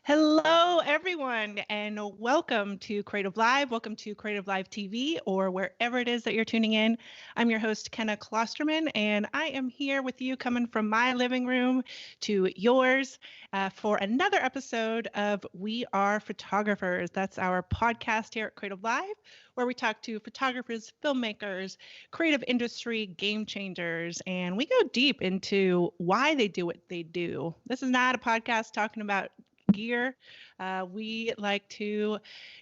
Hello, everyone, and welcome to Creative Live. Welcome to Creative Live TV or wherever it is that you're tuning in. I'm your host, Kenna Klosterman, and I am here with you coming from my living room to yours for another episode of We Are Photographers. That's our podcast here at Creative Live, where we talk to photographers, filmmakers, creative industry game changers, and we go deep into why they do what they do. This is not a podcast talking about gear. We like to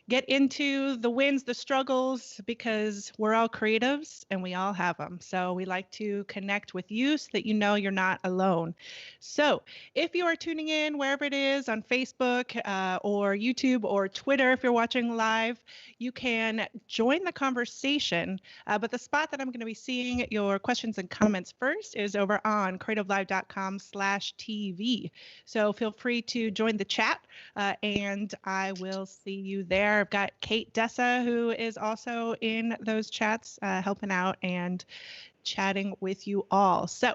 get into the wins, the struggles, because we're all creatives and we all have them. So we like to connect with you so that you know you're not alone. So if you are tuning in wherever it is on Facebook or YouTube or Twitter, if you're watching live, you can join the conversation. But the spot that I'm going to be seeing your questions and comments first is over on creativelive.com/TV. So feel free to join the chat and I will see you there. I've got Kate Dessa, who is also in those chats, helping out and chatting with you all. So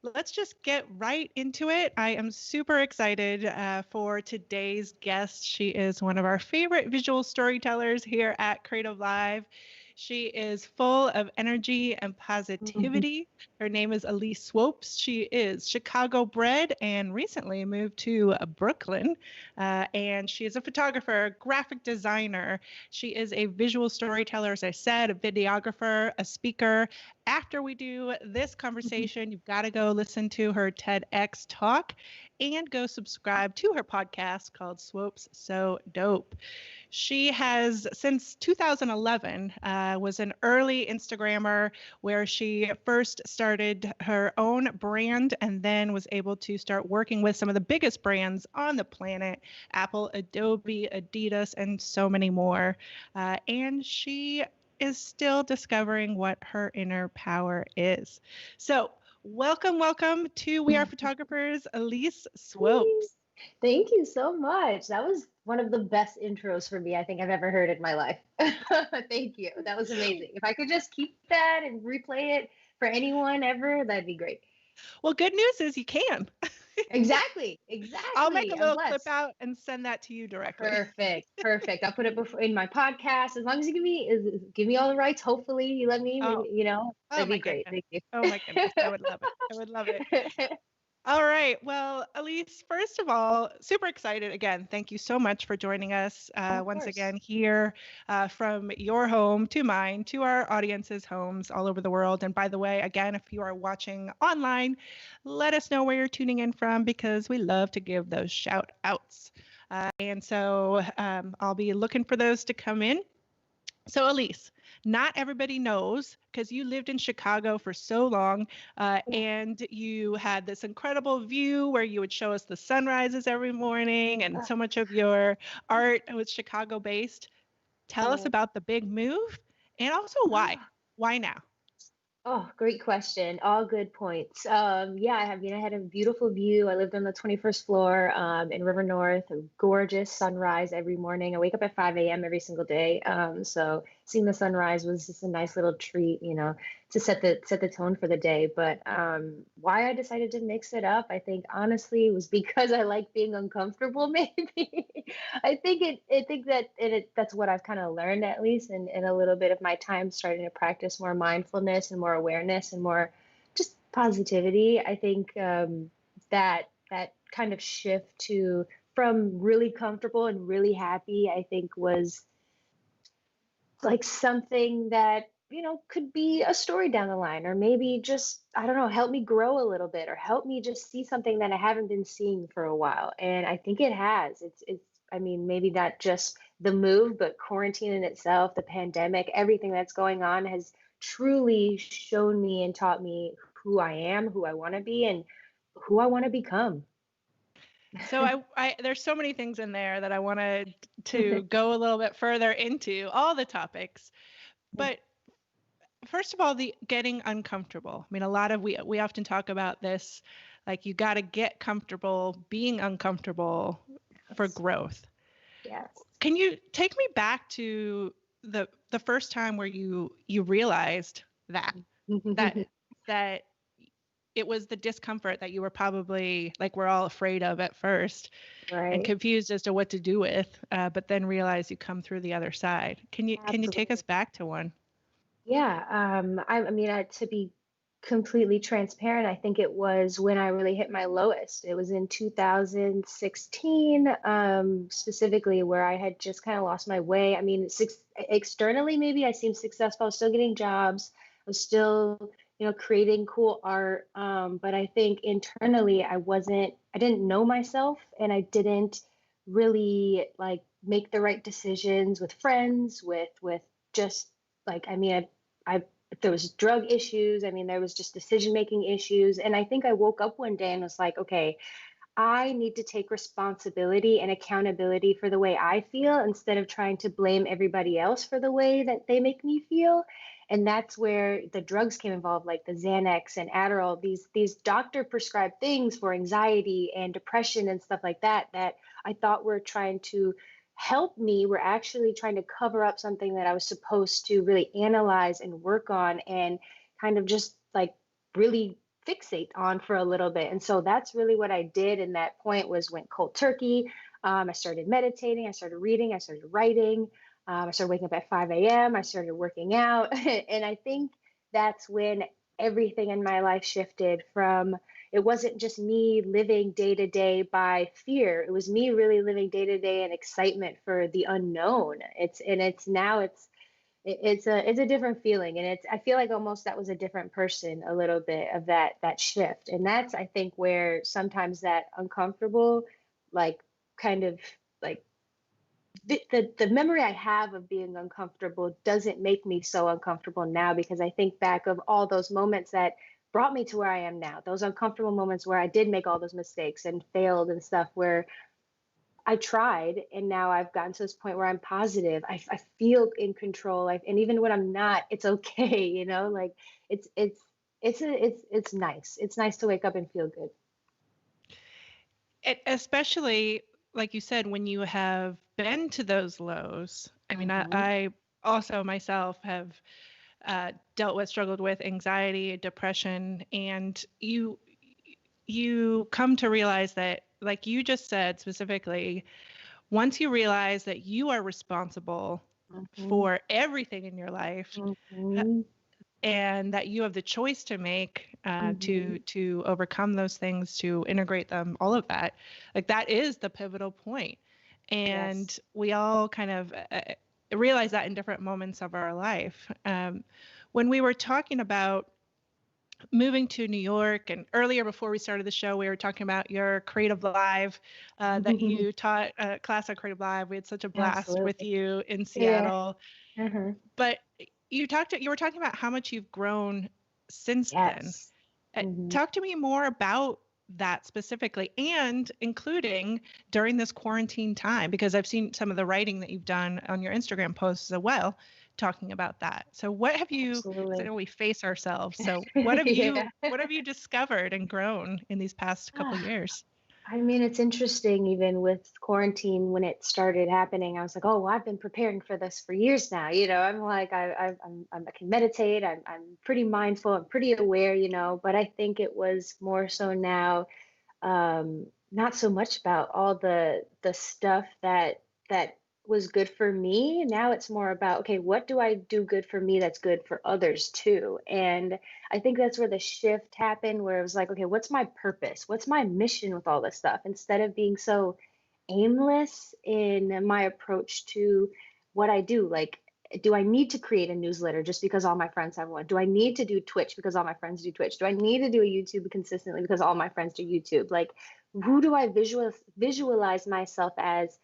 let's just get right into it. I am super excited for today's guest. She is one of our favorite visual storytellers here at Creative Live. She is full of energy and positivity. Her name is Elise Swopes. She is Chicago bred and recently moved to Brooklyn. And she is a photographer, graphic designer. She is a visual storyteller, as I said, a videographer, a speaker. After we do this conversation, you've got to go listen to her TEDx talk and go subscribe to her podcast called Swopes So Dope. She has, since 2011, was an early Instagrammer where she first started her own brand and then was able to start working with some of the biggest brands on the planet, Apple, Adobe, Adidas, and so many more. And she is still discovering what her inner power is. So welcome to We Are Photographers, Elise Swopes. Thank you so much. That was one of the best intros for me I think I've ever heard in my life. Thank you. That was amazing. If I could just keep that and replay it for anyone ever, that'd be great. Well, good news is you can. Exactly. I'll make a I'm little clip blessed. out and send that to you directly. Perfect. I'll put it in my podcast as long as you give me all the rights. Hopefully, you let me. Oh, That'd my be great. goodness. Thank you. Oh my goodness. I would love it. I would love it. All right. Well, Elise, first of all, super excited again. Thank you so much for joining us Of once course. again here from your home to mine, to our audience's homes all over the world. And by the way, again, if you are watching online, let us know where you're tuning in from because we love to give those shout outs. And so I'll be looking for those to come in. So Elise, not everybody knows because you lived in Chicago for so long and you had this incredible view where you would show us the sunrises every morning and so much of your art was Chicago based. Tell us about the big move and also why. Why now? Oh, great question. All good points. Yeah, I had a beautiful view. I lived on the 21st floor in River North, a gorgeous sunrise every morning. I wake up at 5 a.m. every single day. So seeing the sunrise was just a nice little treat, to set the tone for the day. But why I decided to mix it up, I think honestly was because I like being uncomfortable, maybe. I think that's what I've kind of learned, at least in a little bit of my time starting to practice more mindfulness and more awareness and more just positivity. I think that kind of shift to from really comfortable and really happy, I think was like something that could be a story down the line, or maybe just, I don't know, help me grow a little bit, or help me just see something that I haven't been seeing for a while. And I think it has. It's I mean, maybe not just the move, but quarantine in itself, the pandemic, everything that's going on has truly shown me and taught me who I am, who I want to be, and who I want to become. So I there's so many things in there that I wanted to go a little bit further into all the topics. But first of all, the getting uncomfortable. I mean, we often talk about this, like you got to get comfortable being uncomfortable for growth. Yes. Can you take me back to the first time where you realized that that it was the discomfort that you were probably like we're all afraid of at first and Right. confused as to what to do with, but then realize you come through the other side. Can you take us Absolutely. back to one? Yeah, I mean, to be completely transparent, I think it was when I really hit my lowest. It was in 2016, specifically, where I had just kind of lost my way. I mean, externally, maybe I seemed successful. I was still getting jobs. I was still, creating cool art. But I think internally, I didn't know myself, and I didn't really like make the right decisions with friends, with just like, I mean, I there was drug issues. I mean, there was just decision making issues. And I think I woke up one day and was like, okay, I need to take responsibility and accountability for the way I feel instead of trying to blame everybody else for the way that they make me feel. And that's where the drugs came involved, like the Xanax and Adderall, these doctor prescribed things for anxiety and depression and stuff like that, that I thought were trying to help me, were actually trying to cover up something that I was supposed to really analyze and work on and kind of just like really fixate on for a little bit. And so that's really what I did. And that point was went cold turkey. I started meditating, I started reading, I started writing. I started waking up at 5 a.m. I started working out. And I think that's when everything in my life shifted from, it wasn't just me living day to day by fear. It was me really living day to day in excitement for the unknown. It's now it's a different feeling, and I feel like almost that was a different person a little bit of that shift. And that's, I think, where sometimes that uncomfortable, like, kind of like the memory I have of being uncomfortable doesn't make me so uncomfortable now, because I think back of all those moments that brought me to where I am now, those uncomfortable moments where I did make all those mistakes and failed and stuff, where I tried, and now I've gotten to this point where I'm positive. I feel in control. And even when I'm not, it's okay. Like, it's nice. It's nice to wake up and feel good. Especially, like you said, when you have been to those lows. I mean, Hmm. I also myself have struggled with anxiety, depression, and you come to realize that, like you just said specifically, once you realize that you are responsible Hmm. for everything in your life, uh, Hmm. and that you have the choice to make Hmm. to overcome those things, to integrate them, all of that, like that is the pivotal point. Yes. And we all kind of realize that in different moments of our life. When we were talking about moving to New York, and earlier before we started the show, we were talking about your Creative Live that you taught a class on Creative Live. We had such a blast with Absolutely. you in Yeah. Seattle. Hmm. But you were talking about how much you've grown since then. Yes. Hmm. Talk to me more about that specifically, and including during this quarantine time, because I've seen some of the writing that you've done on your Instagram posts as well, talking about that. So what have you, because I Absolutely. know we face ourselves. So Yeah. what have you discovered and grown in these past couple years? I mean, it's interesting, even with quarantine, when it started happening, I was like, oh, well, I've been preparing for this for years now. I'm like, I can meditate. I'm pretty mindful. I'm pretty aware, but I think it was more so now, not so much about all the stuff that was good for me. Now it's more about, okay, what do I do good for me that's good for others too? And I think that's where the shift happened, where it was like, okay, what's my purpose? What's my mission with all this stuff? Instead of being so aimless in my approach to what I do, like, do I need to create a newsletter just because all my friends have one? Do I need to do Twitch because all my friends do Twitch? Do I need to do a YouTube consistently because all my friends do YouTube? Like, who do I visualize myself as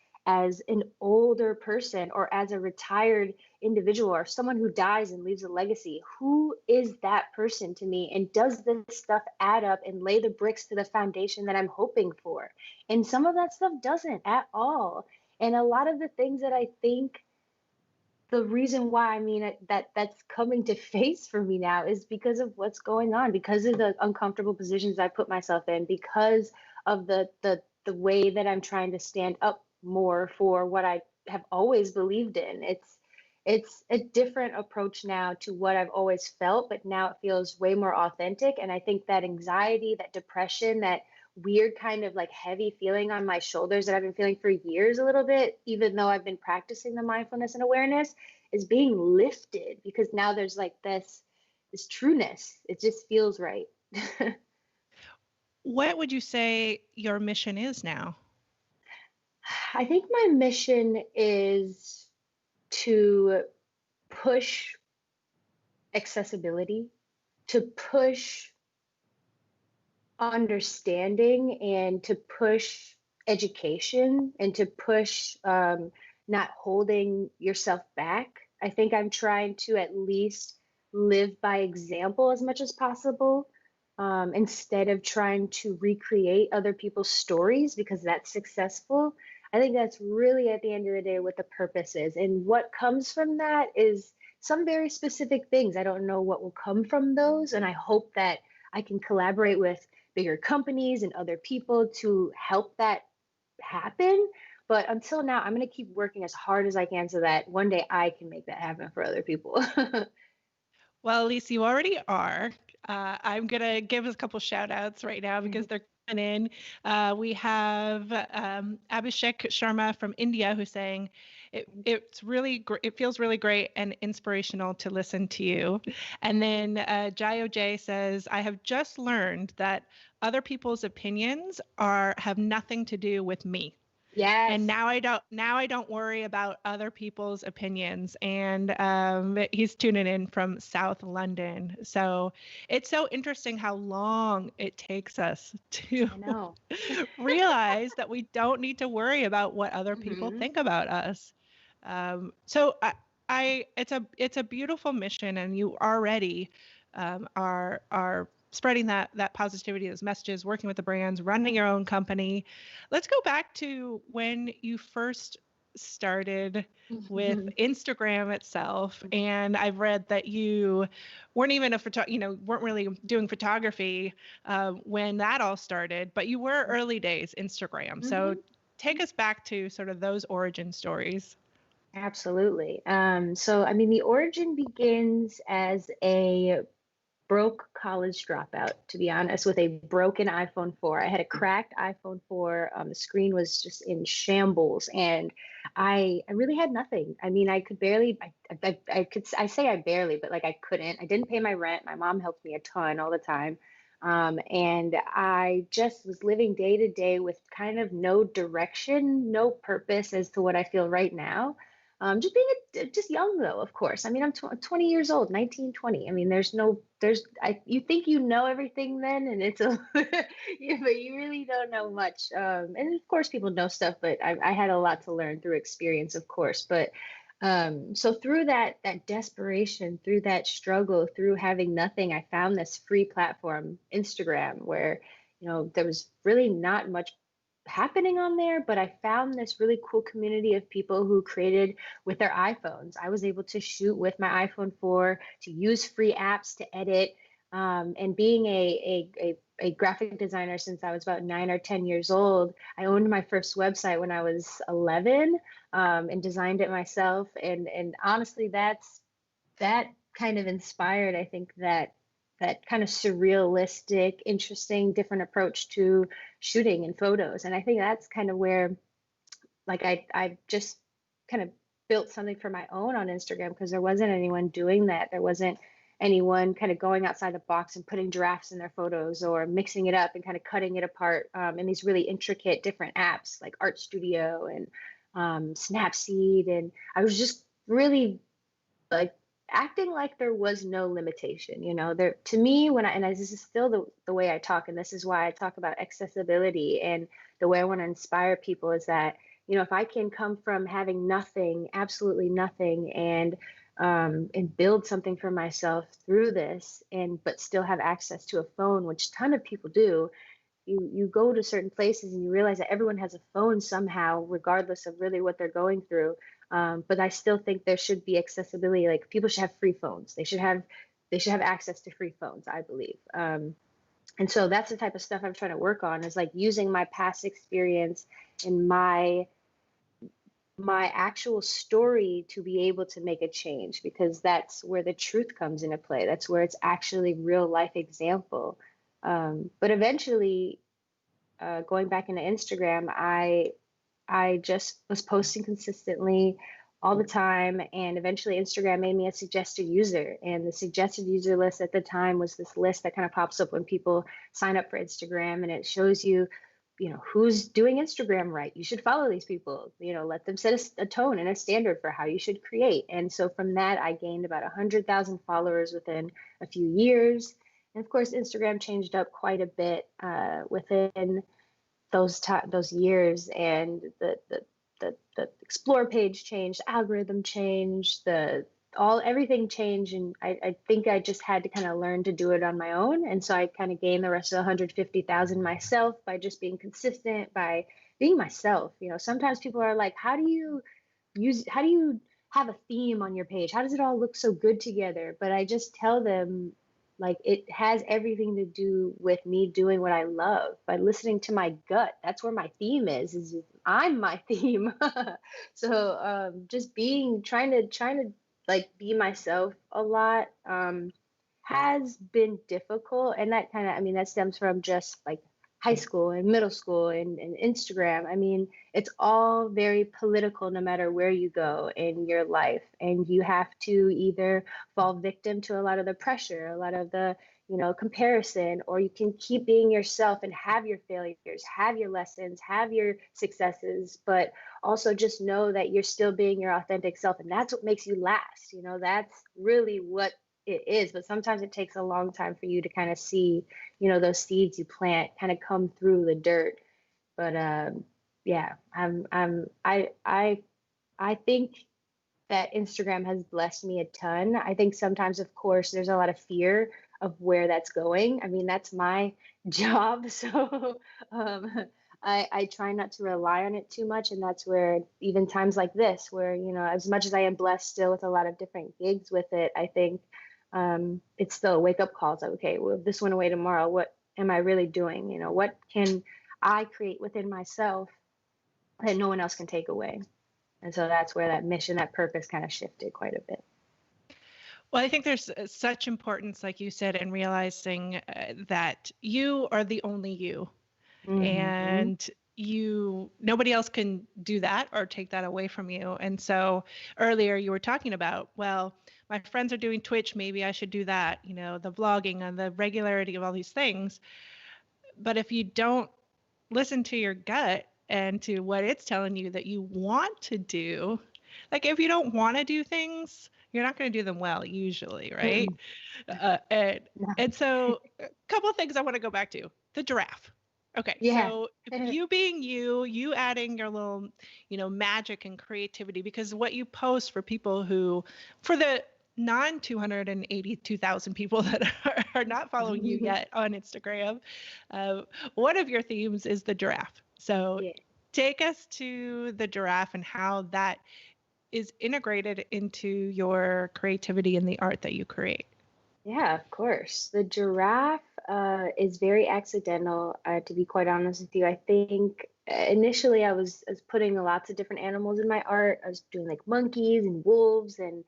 an older person, or as a retired individual, or someone who dies and leaves a legacy? Who is that person to me? And does this stuff add up and lay the bricks to the foundation that I'm hoping for? And some of that stuff doesn't at all. And a lot of the things that I think, the reason why, I mean, that's coming to face for me now is because of what's going on, because of the uncomfortable positions I put myself in, because of the way that I'm trying to stand up more for what I have always believed in. it's a different approach now to what I've always felt, but now it feels way more authentic. And I think that anxiety, that depression, that weird kind of like heavy feeling on my shoulders that I've been feeling for years a little bit, even though I've been practicing the mindfulness and awareness, is being lifted because now there's like this trueness. It just feels right. What would you say your mission is now? I think my mission is to push accessibility, to push understanding, and to push education, and to push not holding yourself back. I think I'm trying to at least live by example as much as possible, instead of trying to recreate other people's stories because that's successful. I think that's really at the end of the day what the purpose is. And what comes from that is some very specific things. I don't know what will come from those. And I hope that I can collaborate with bigger companies and other people to help that happen. But until now, I'm going to keep working as hard as I can so that one day I can make that happen for other people. Well, Elise, you already are. I'm going to give us a couple shout outs right now because they're coming in. We have Abhishek Sharma from India who's saying, it's really it feels really great and inspirational to listen to you. And then Jayo J says, I have just learned that other people's opinions have nothing to do with me. Yes. And now I don't worry about other people's opinions. And he's tuning in from South London. So it's so interesting how long it takes us to I know. realize that we don't need to worry about what other people think about us. So it's a beautiful mission, and you already are spreading that positivity, those messages, working with the brands, running your own company. Let's go back to when you first started with Instagram itself. And I've read that you weren't even weren't really doing photography when that all started, but you were early days Instagram. So take us back to sort of those origin stories. Absolutely. So, I mean, the origin begins as a broke college dropout, to be honest, with a broken iPhone 4. I had a cracked iPhone 4. The screen was just in shambles, and I really had nothing. I mean, I could barely, I say I barely, but like I couldn't. I didn't pay my rent. My mom helped me a ton all the time. And I just was living day to day with kind of no direction, no purpose as to what I feel right now. Just being just young though, of course. I mean, I'm 20 years old, 19, 20. I mean, you think you know everything then, and it's a, yeah, but you really don't know much. And of course, people know stuff, but I had a lot to learn through experience, of course. But so through that desperation, through that struggle, through having nothing, I found this free platform, Instagram, where there was really not much happening on there, but I found this really cool community of people who created with their iPhones. I was able to shoot with my iPhone 4, to use free apps to edit. And being a graphic designer since I was about 9 or 10 years old, I owned my first website when I was 11, and designed it myself. And honestly, that kind of inspired, I think, that kind of surrealistic, interesting, different approach to shooting and photos. And I think that's kind of where, like, I just kind of built something for my own on Instagram because there wasn't anyone doing that. There wasn't anyone kind of going outside the box and putting drafts in their photos or mixing it up and kind of cutting it apart in these really intricate different apps like Art Studio and Snapseed. And I was just really like acting like there was no limitation. There, to me, this is still the way I talk, and this is why I talk about accessibility, and the way I want to inspire people is that, if I can come from having nothing, absolutely nothing, and build something for myself through this, but still have access to a phone, which a ton of people do. You go to certain places and you realize that everyone has a phone somehow, regardless of really what they're going through. But I still think there should be accessibility. Like, people should have free phones. They should have access to free phones, I believe. And so that's the type of stuff I'm trying to work on, is like using my past experience and my my actual story to be able to make a change, because that's where the truth comes into play. That's where it's actually real life example. But eventually, going back into Instagram, I just was posting consistently all the time, and eventually Instagram made me a suggested user. And the suggested user list at the time was this list that kind of pops up when people sign up for Instagram, and it shows you, who's doing Instagram right. You should follow these people. Let them set a tone and a standard for how you should create. And so from that, I gained about 100,000 followers within a few years. And of course, Instagram changed up quite a bit within those years, and the explore page changed, the algorithm changed, everything changed, and I think I just had to kind of learn to do it on my own. And so I kind of gained the rest of the 150,000 myself by just being consistent, by being myself. Sometimes people are like, how do you have a theme on your page? How does it all look so good together? But I just tell them, like, it has everything to do with me doing what I love, by listening to my gut. That's where my theme is I'm my theme. So just trying to like be myself a lot has been difficult. And that kind of, I mean, that stems from just like high school and middle school and Instagram. I mean, it's all very political no matter where you go in your life. And you have to either fall victim to a lot of the pressure, a lot of the, comparison, or you can keep being yourself and have your failures, have your lessons, have your successes, but also just know that you're still being your authentic self. And that's what makes you last. That's really what it is. But sometimes it takes a long time for you to kind of see, those seeds you plant kind of come through the dirt. But yeah, I think that Instagram has blessed me a ton. I think sometimes, of course, there's a lot of fear of where that's going. I mean, that's my job. So um, I try not to rely on it too much. And that's where even times like this, where, as much as I am blessed still with a lot of different gigs with it, I think it's still a wake up call. It's like, okay, well, if this went away tomorrow, what am I really doing? What can I create within myself that no one else can take away? And so that's where that mission, that purpose kind of shifted quite a bit. Well, I think there's such importance, like you said, in realizing that you are the only you. Mm-hmm. And nobody else can do that or take that away from you. And so earlier you were talking about, well, my friends are doing Twitch, maybe I should do that, the vlogging and the regularity of all these things. But if you don't listen to your gut and to what it's telling you that you want to do, like if you don't want to do things, you're not going to do them well usually, right? uh, and and so a couple of things I want to go back to. The giraffe. Okay, Yeah. so you being you adding your little, magic and creativity, because what you post for people for the non 282,000 people that are not following you yet on Instagram, uh, one of your themes is the giraffe. So Yeah. take us to the giraffe and how that is integrated into your creativity and the art that you create. Yeah, of course. The giraffe is very accidental, to be quite honest with you. I think initially I was putting lots of different animals in my art. I was doing like monkeys and wolves and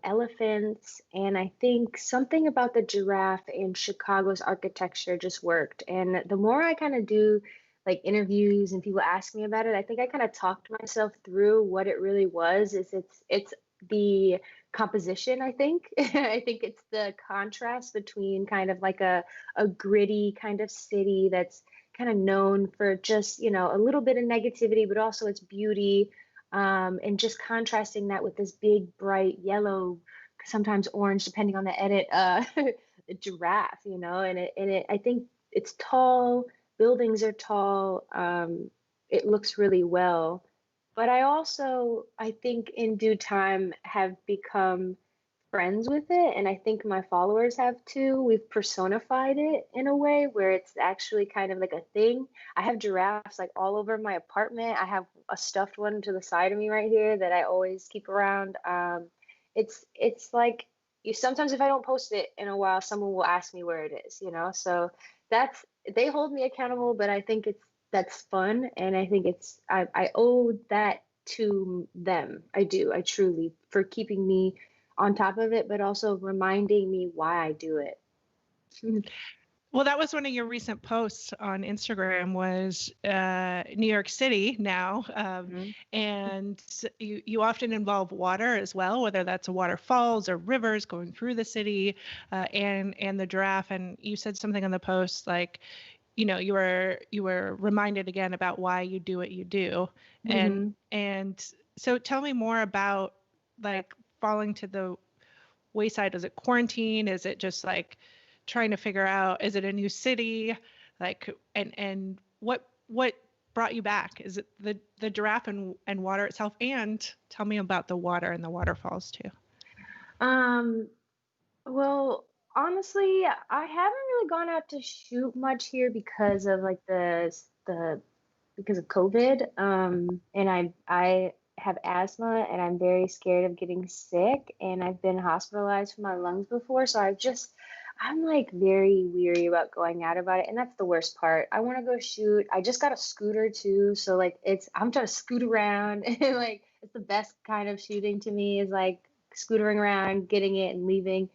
elephants. And I think something about the giraffe in Chicago's architecture just worked. And the more I kind of do like interviews and people ask me about it, I think I kind of talked myself through what it really was. It's the composition, I think. I think it's the contrast between kind of like a gritty kind of city that's kind of known for just, a little bit of negativity, but also its beauty, and just contrasting that with this big, bright yellow, sometimes orange, depending on the edit, giraffe, and I think it's tall, buildings are tall, it looks really well. But I think in due time have become friends with it. And I think my followers have too. We've personified it in a way where it's actually kind of like a thing. I have giraffes like all over my apartment. I have a stuffed one to the side of me right here that I always keep around. It's like sometimes if I don't post it in a while, someone will ask me where it is. So that's they hold me accountable, but I think that's fun. And I think I owe that to them. I do. I truly, for keeping me on top of it, but also reminding me why I do it. Well, that was one of your recent posts on Instagram was New York City now. Mhm. And you often involve water as well, whether that's waterfalls or rivers going through the city and the giraffe. And you said something on the post like, you were reminded again about why you do what you do. And Mhm. and so tell me more about like falling to the wayside. Is it quarantine? Is it just like trying to figure out, is it a new city? Like, and what brought you back? Is it the giraffe and water itself? And tell me about the water and the waterfalls too. Um, well, honestly, I haven't really gone out to shoot much here because of like the because of COVID. And I have asthma and I'm very scared of getting sick and I've been hospitalized for my lungs before. So I'm like very weary about going out about it. And that's the worst part. I want to go shoot. I just got a scooter too. So like I'm trying to scoot around and like it's the best kind of shooting to me is like scootering around, getting it and leaving.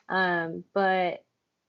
But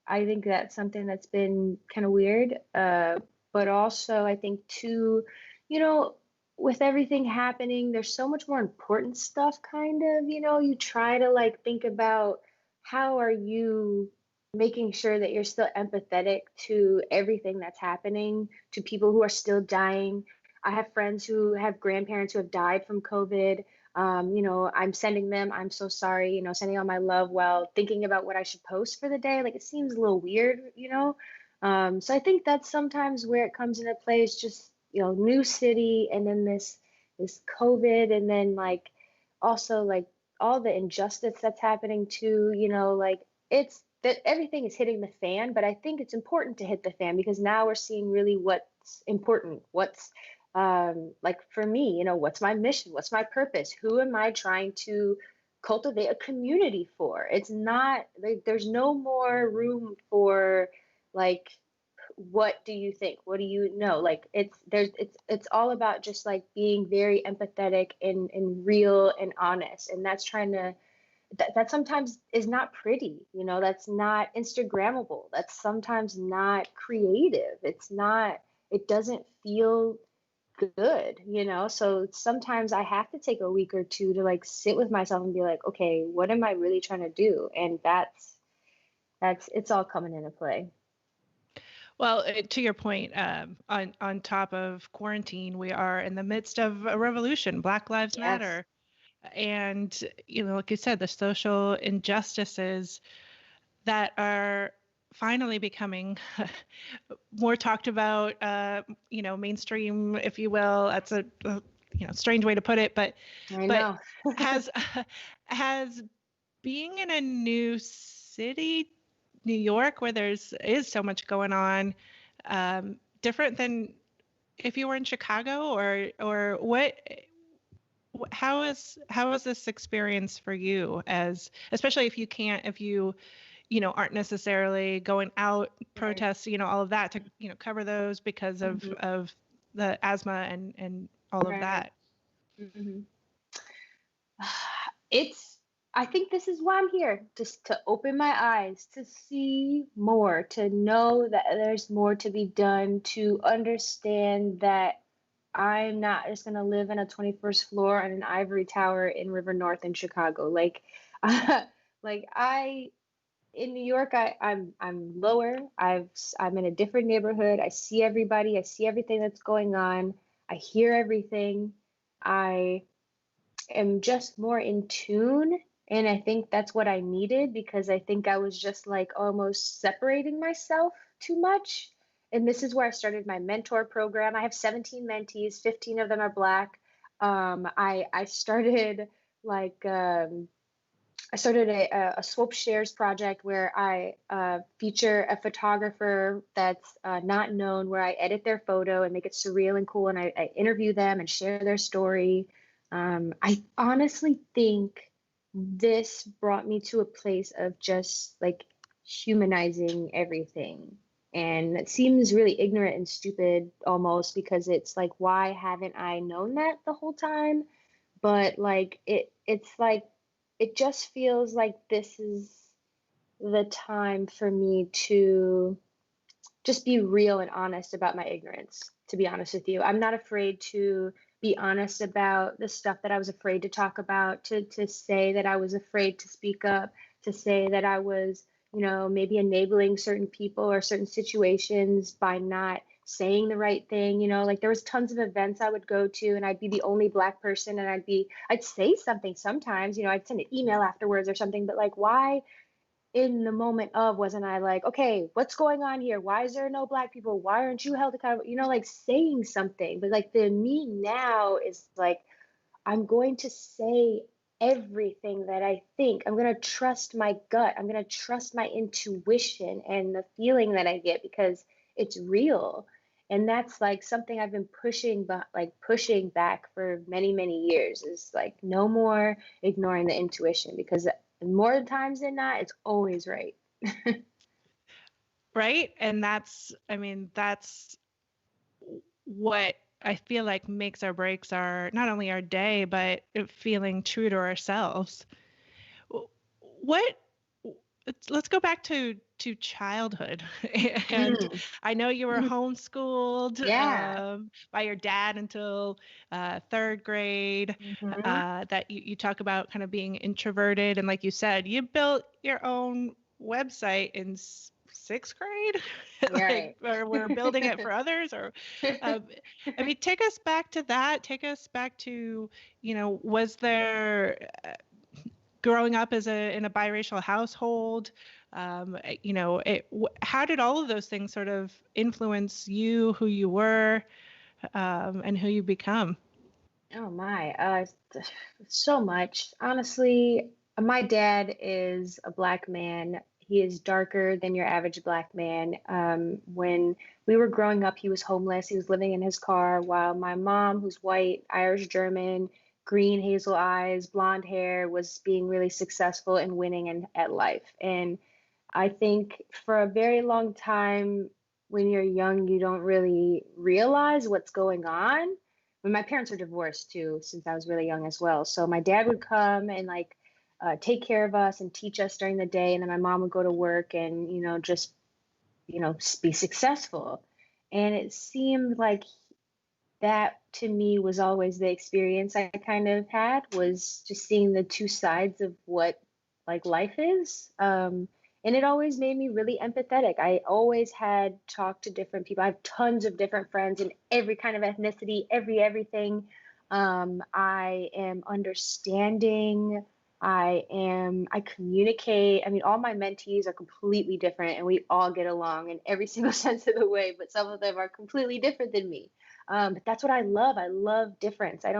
I think that's something that's been kind of weird. But also I think too, you know, with everything happening, there's so much more important stuff kind of, you try to like think about how are you making sure that you're still empathetic to everything that's happening, to people who are still dying. I have friends who have grandparents who have died from COVID. I'm sending them, I'm so sorry, sending all my love while thinking about what I should post for the day. Like it seems a little weird. So I think that's sometimes where it comes into play is just, new city and then this COVID and then like also like all the injustice that's happening too, like it's that everything is hitting the fan, but I think it's important to hit the fan because now we're seeing really what's important, what's like for me, what's my mission, what's my purpose, who am I trying to cultivate a community for? It's not like there's no more room for like what do you think, what do you know, like it's all about just like being very empathetic and real and honest, and that's trying to that sometimes is not pretty, that's not Instagrammable, that's sometimes not creative, it doesn't feel good. So sometimes I have to take a week or two to like sit with myself and be like, okay, what am I really trying to do? And that's it's all coming into play. Well, to your point, on top of quarantine, we are in the midst of a revolution, Black Lives Yes. Matter. And, like you said, the social injustices that are finally becoming more talked about, mainstream, if you will. That's a strange way to put it, but I but know. has has being in a new city, New York, where is so much going on, different than if you were in Chicago or what? How is this experience for you, as especially if you can't, if you aren't necessarily going out Right. protests, all of that to cover those because of Mhm. of the asthma and all of Right. that. Mhm. It's I think this is why I'm here, just to open my eyes, to see more, to know that there's more to be done, to understand that I'm not just gonna live in a 21st floor on an ivory tower in River North in Chicago. Like, like I in New York, I'm lower. I'm in a different neighborhood. I see everybody. I see everything that's going on. I hear everything. I am just more in tune. And I think that's what I needed because I think I was just like almost separating myself too much. And this is where I started my mentor program. I have 17 mentees, 15 of them are Black. I started like I started a Swope Shares project where I feature a photographer that's not known, where I edit their photo and make it surreal and cool, and I interview them and share their story. I honestly think this brought me to a place of just like humanizing everything. And it seems really ignorant and stupid almost, because it's like, why haven't I known that the whole time? But like it's like it just feels like this is the time for me to just be real and honest about my ignorance, to be honest with you. I'm not afraid to be honest about the stuff that I was afraid to talk about, to say that I was afraid to speak up, to say that I was, maybe enabling certain people or certain situations by not saying the right thing. Like there was tons of events I would go to and I'd be the only Black person, and I'd say something sometimes, I'd send an email afterwards or something, but like, why in the moment of wasn't I like, okay, what's going on here? Why is there no Black people? Why aren't you held accountable? Like saying something. But like the me now is like, I'm going to say everything that I think. I'm going to trust my gut. I'm going to trust my intuition and the feeling that I get, because it's real. And that's like something I've been pushing back for many, many years, is like no more ignoring the intuition, because more times than not, it's always right. Right. And that's, I mean, that's what I feel like makes or breaks our, not only our day, but feeling true to ourselves. What, let's go back to childhood. And Mm, I know you were homeschooled yeah. by your dad until third grade. Hmm. That you talk about kind of being introverted, and like you said, you built your own website in sixth grade, like, Right. or we're building it for others, or um, I mean, take us back to that. Take us back to, was there growing up as in a biracial household, how did all of those things sort of influence you, who you were, and who you become? Oh my, so much. Honestly, my dad is a Black man. He is darker than your average Black man. When we were growing up, he was homeless. He was living in his car, while my mom, who's white, Irish German, green hazel eyes, blonde hair, was being really successful and winning at life. And I think for a very long time, when you're young, you don't really realize what's going on. When my parents are divorced too, since I was really young as well. So my dad would come and like take care of us and teach us during the day, and then my mom would go to work and just be successful. And it seemed like that to me was always the experience I kind of had, was just seeing the two sides of what like life is. And it always made me really empathetic. I always had talked to different people. I have tons of different friends in every kind of ethnicity, everything. I am understanding. I communicate. I mean, all my mentees are completely different and we all get along in every single sense of the way, but some of them are completely different than me. But that's what I love. I love difference. I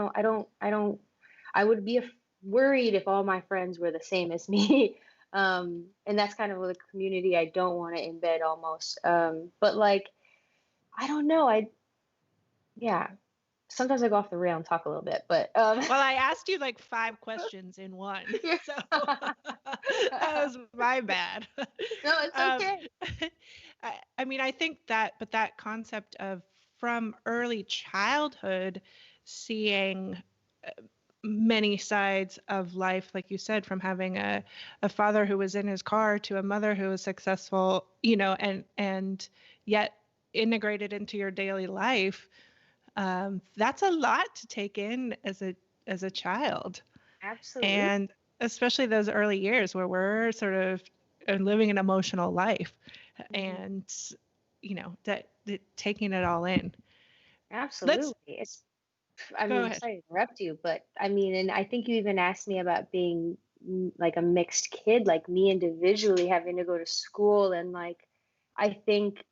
would be worried if all my friends were the same as me. And that's kind of the community I don't want to embed almost. But like, I don't know. Yeah, sometimes I go off the rail and talk a little bit, but Well, I asked you like five questions in one, yeah. so that was my bad. No, it's um, okay. I mean, I think that, but that concept of from early childhood, seeing many sides of life, like you said, from having a father who was in his car to a mother who was successful, and yet integrated into your daily life. That's a lot to take in as a child, Absolutely. and especially those early years where we're sort of living an emotional life, Mhm. and that taking it all in. Let's Absolutely. I go mean, ahead. sorry to interrupt you, but I mean, and I think you even asked me about being like a mixed kid, like me individually having to go to school. And like, I think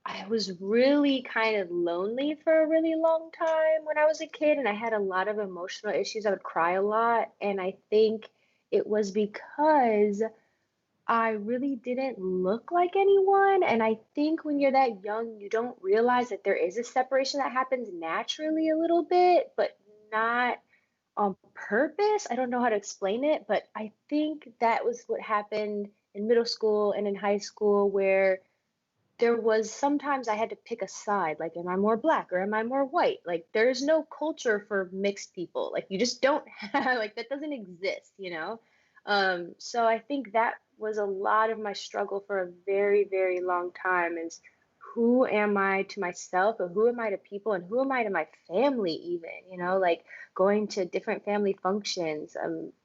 I was really kind of lonely for a really long time when I was a kid, and I had a lot of emotional issues. I would cry a lot. And I think it was because I really didn't look like anyone. And I think when you're that young, you don't realize that there is a separation that happens naturally a little bit, but not on purpose. I don't know how to explain it, but I think that was what happened in middle school and in high school, where there was sometimes I had to pick a side, like, am I more black or am I more white? Like, there's no culture for mixed people. Like, you just don't have, like, that doesn't exist, you know? So I think that was a lot of my struggle for a very, very long time is who am I to myself and who am I to people and who am I to my family even, you know, like going to different family functions,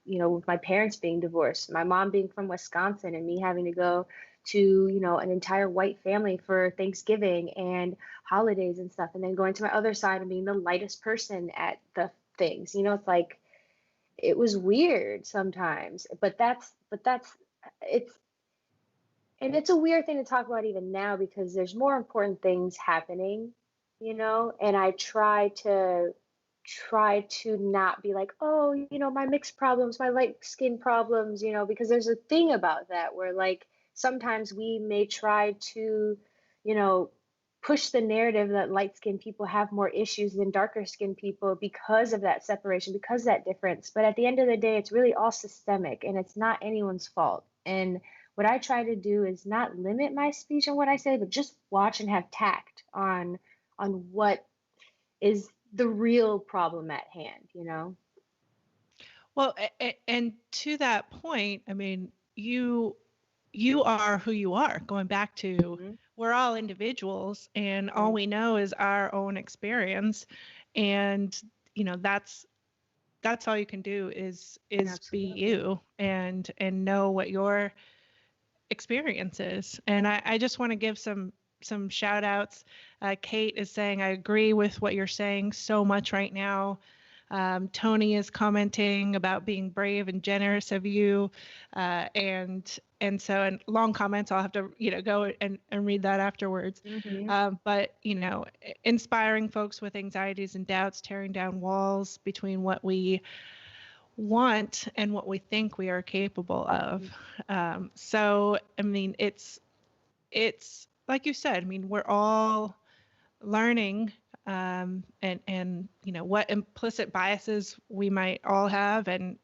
with my parents being divorced, my mom being from Wisconsin and me having to go to, an entire white family for Thanksgiving and holidays and stuff, and then going to my other side and being the lightest person at the things, it's like it was weird sometimes, but that's it's and it's a weird thing to talk about even now because there's more important things happening, and I try to not be like, oh, my mixed problems, my light skin problems, because there's a thing about that where like sometimes we may try to, you know, push the narrative that light skinned people have more issues than darker skinned people because of that separation, because of that difference. But at the end of the day, it's really all systemic and it's not anyone's fault. And what I try to do is not limit my speech and what I say, but just watch and have tact on what is the real problem at hand. Well, and to that point, I mean, you are who you are. Going back to, Mhm. we're all individuals, and all Right. we know is our own experience, and that's all you can do is be Absolutely. you and know what your experience is. And I just want to give some shout outs. Kate is saying, I agree with what you're saying so much right now. Tony is commenting about being brave and generous of you, and long comments. I'll have to go and read that afterwards. Hmm. But inspiring folks with anxieties and doubts, tearing down walls between what we want and what we think we are capable of. So I mean, it's like you said. I mean, we're all learning, and what implicit biases we might all have, and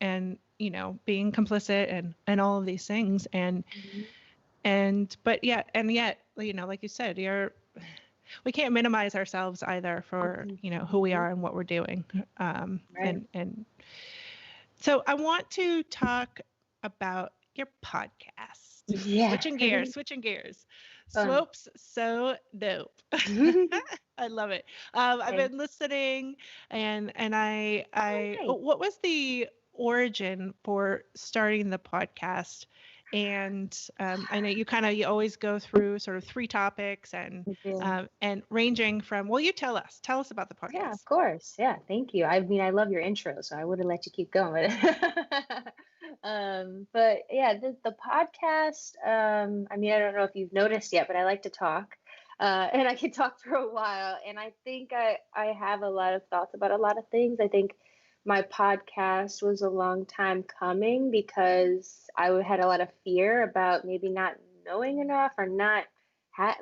being complicit and all of these things, Hmm. but yet like you said, we can't minimize ourselves either for who we Hmm. are and what we're doing. Right. And so I want to talk about your podcast. Yeah. Switching gears. Fun. Swopes so dope. I love it. I've Thanks. been listening, and Oh, nice. what was the origin for starting the podcast? And I know you always go through sort of three topics, I do. and ranging from, well, you tell us about the Yeah, of podcast. course. Yeah, thank you. I mean, I love your intro, so I would have let you keep going. But yeah, the podcast, I mean, I don't know if you've noticed yet, but I like to talk. And I can talk for a while. And I think I have a lot of thoughts about a lot of things. I think my podcast was a long time coming because had a lot of fear about maybe not knowing enough or not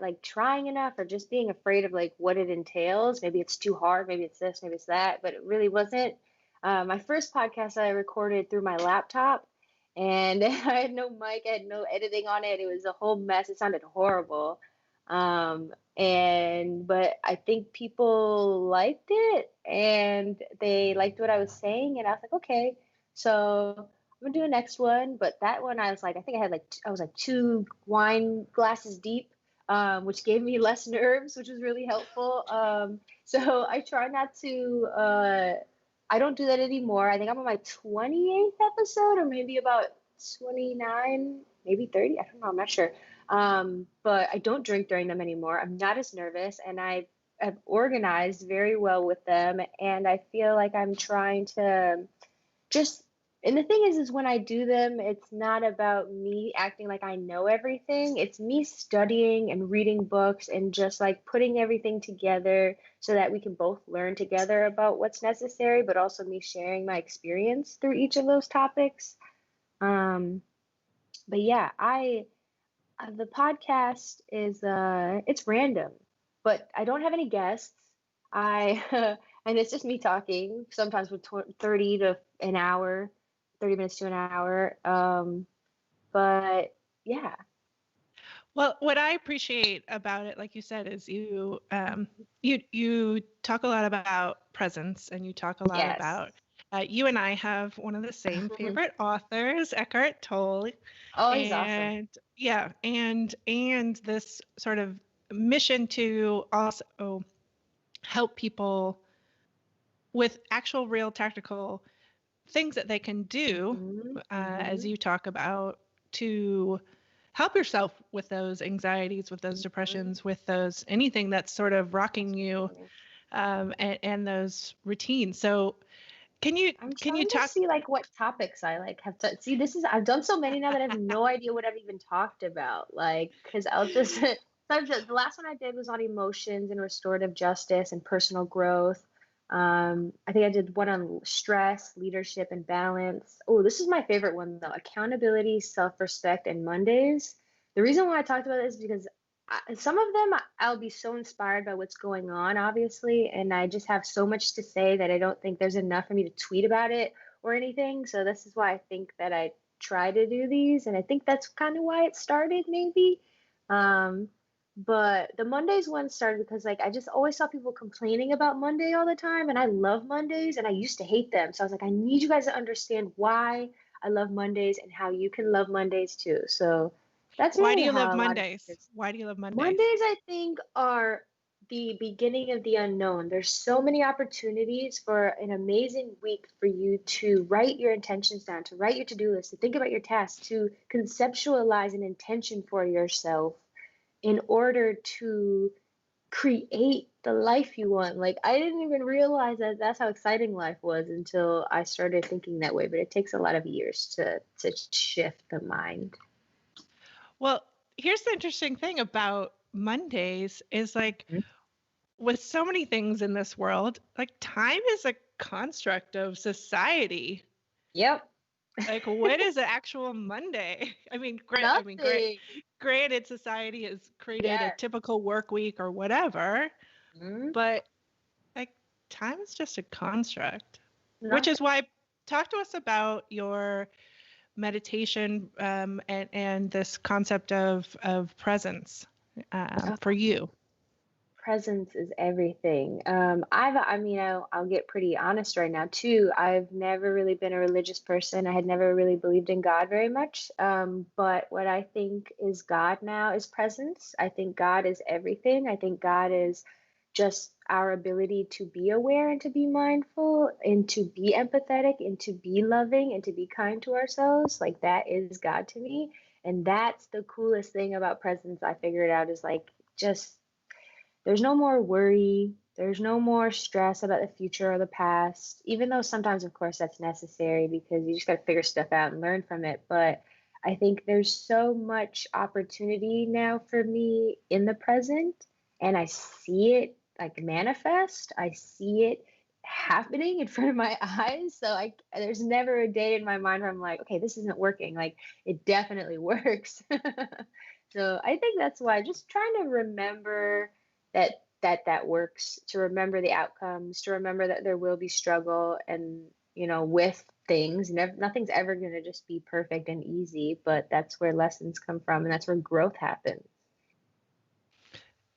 like trying enough or just being afraid of like what it entails. Maybe it's too hard, maybe it's this, maybe it's that, but it really wasn't. My first podcast I recorded through my laptop, and I had no mic, I had no editing on it. It was a whole mess. It sounded horrible. And but I think people liked it and they liked what I was saying, and I was like, okay, so I'm gonna do a next one. But that one, I was like, I think I had like I was like 2 wine glasses deep, which gave me less nerves, which was really helpful. So I try not to. I don't do that anymore. I think I'm on my 28th episode, or maybe about 29, maybe 30. I don't know. I'm not sure. But I don't drink during them anymore. I'm not as nervous, and I have organized very well with them. And I feel like I'm trying to just and the thing is when I do them, it's not about me acting like I know everything. It's me studying and reading books and just like putting everything together so that we can both learn together about what's necessary, but also me sharing my experience through each of those topics. um but yeah, I the podcast is it's random, but I don't have any guests. I and it's just me talking, sometimes with 30 to an hour, 30 minutes to an hour. But yeah. Well, what I appreciate about it, like you said, is you talk a lot about presence, and you talk a lot Yes. about you and I have one of the same favorite authors, Eckhart Tolle, Oh, he's awesome. and yeah, and this sort of mission to also help people with actual real tactical things that they can do, Hmm. as Hmm. you talk about, to help yourself with those anxieties, with those Hmm. depressions, with those anything that's sort of rocking you, and those routines. So can you I'm can you trying to talk? see like what topics I like have to see. This is I've done so many now that I have no idea what I've even talked about. Like, because I'll just the last one I did was on emotions and restorative justice and personal growth. I think I did one on stress, leadership, and balance. Oh, this is my favorite one though: accountability, self-respect, and Mondays. The reason why I talked about this is because some of them I'll be so inspired by what's going on, obviously, and I just have so much to say that I don't think there's enough for me to tweet about it or anything. So this is why I think that I try to do these, and I think that's kind of why it started, maybe. Um, but the Mondays one started because like I just always saw people complaining about Monday all the time, and I love Mondays, and I used to hate them. So I was like, I need you guys to understand why I love Mondays and how you can love Mondays too. So that's Why do really you love how a lot of Mondays? this. Why do you love Mondays? Mondays, I think, are the beginning of the unknown. There's so many opportunities for an amazing week for you to write your intentions down, to write your to do list, to think about your tasks, to conceptualize an intention for yourself in order to create the life you want. Like, I didn't even realize that that's how exciting life was until I started thinking that way, but it takes a lot of years to shift the mind. Well, here's the interesting thing about Mondays is like with so many things in this world, like time is a construct of society. Yep. Like, what is an actual Monday? Nothing. Granted, society has created a Yes. typical work week or whatever, Mhm. but like, time is just a construct. Which is Nothing. why, talk to us about your meditation, and this concept of presence, for you. Presence is everything. I mean, I'll get pretty honest right now too. I've never really been a religious person. I had never really believed in God very much. But what I think is God now is presence. I think God is everything. I think God is just our ability to be aware and to be mindful and to be empathetic and to be loving and to be kind to ourselves. Like that is God to me. And that's the coolest thing about presence I figured out is like just there's no more worry. There's no more stress about the future or the past, even though sometimes, of course, that's necessary because you just got to figure stuff out and learn from it. But I think there's so much opportunity now for me in the present, and I see it like manifest. I see it happening in front of my eyes. So there's never a day in my mind where I'm like, okay, this isn't working. Like it definitely works. So I think that's why just trying to remember that works, to remember the outcomes, to remember that there will be struggle, and with things nothing's ever going to just be perfect and easy, but that's where lessons come from and that's where growth happens.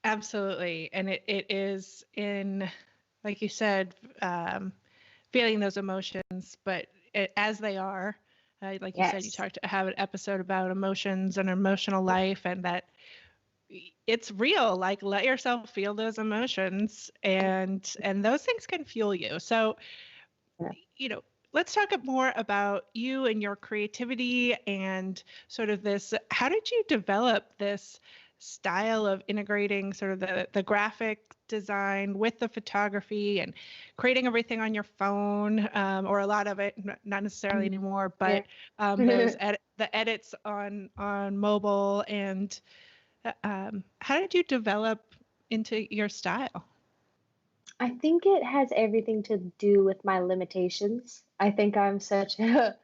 Absolutely. And it is in, like you said, feeling those emotions, but as they are, like you said, you Yes. talked have an episode about emotions and emotional life, and that it's real. Like, let yourself feel those emotions, and those things can fuel you. So, Yeah. you know, let's talk more about you and your creativity and sort of this. How did you develop this style of integrating sort of the graphic design with the photography and creating everything on your phone, or a lot of it, not necessarily Mhm. anymore, Yeah. but the edits on mobile, and how did you develop into your style? I think it has everything to do with my limitations. I think I'm such a